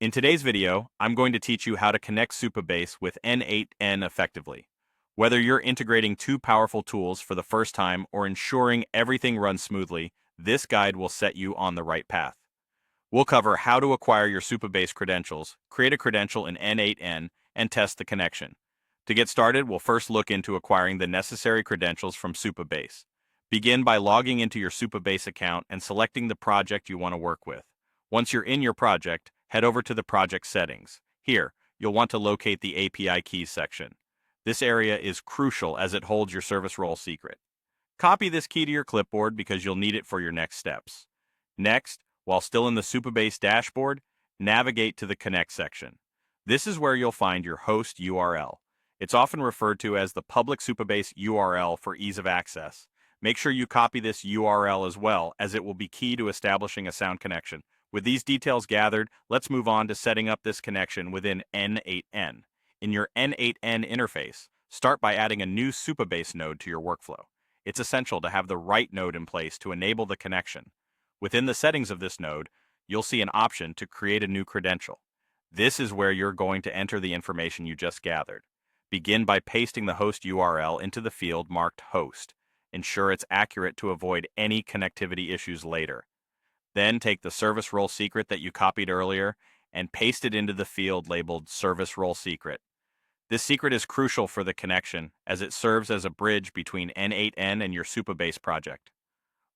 In today's video, I'm going to teach you how to connect Supabase with n8n effectively. Whether you're integrating two powerful tools for the first time or ensuring everything runs smoothly, this guide will set you on the right path. We'll cover how to acquire your Supabase credentials, create a credential in n8n, and test the connection. To get started, we'll first look into acquiring the necessary credentials from Supabase. Begin by logging into your Supabase account and selecting the project you want to work with. Once you're in your project, head over to the project settings. Here, you'll want to locate the API keys section. This area is crucial as it holds your service role secret. Copy this key to your clipboard because you'll need it for your next steps. Next, while still in the Supabase dashboard, navigate to the Connect section. This is where you'll find your host URL. It's often referred to as the public Supabase URL for ease of access. Make sure you copy this URL as well, as it will be key to establishing a sound connection. With these details gathered, let's move on to setting up this connection within n8n. In your n8n interface, start by adding a new Supabase node to your workflow. It's essential to have the right node in place to enable the connection. Within the settings of this node, you'll see an option to create a new credential. This is where you're going to enter the information you just gathered. Begin by pasting the host URL into the field marked host. Ensure it's accurate to avoid any connectivity issues later. Then take the service role secret that you copied earlier and paste it into the field labeled service role secret. This secret is crucial for the connection as it serves as a bridge between n8n and your Supabase project.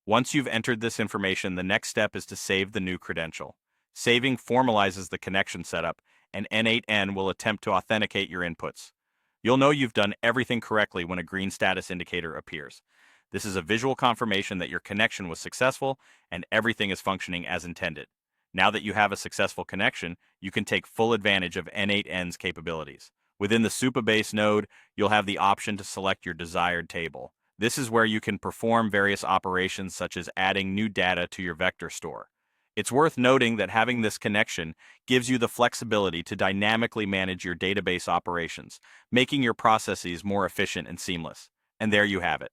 Once you've entered this information, the next step is to save the new credential. Saving formalizes the connection setup, and n8n will attempt to authenticate your inputs. You'll know you've done everything correctly when a green status indicator appears. This is a visual confirmation that your connection was successful and everything is functioning as intended. Now that you have a successful connection, you can take full advantage of n8n's capabilities. Within the Supabase node, you'll have the option to select your desired table. This is where you can perform various operations such as adding new data to your vector store. It's worth noting that having this connection gives you the flexibility to dynamically manage your database operations, making your processes more efficient and seamless. And there you have it.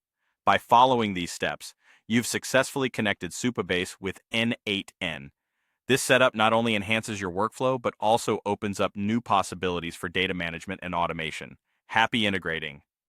By following these steps, you've successfully connected Supabase with n8n. This setup not only enhances your workflow, but also opens up new possibilities for data management and automation. Happy integrating!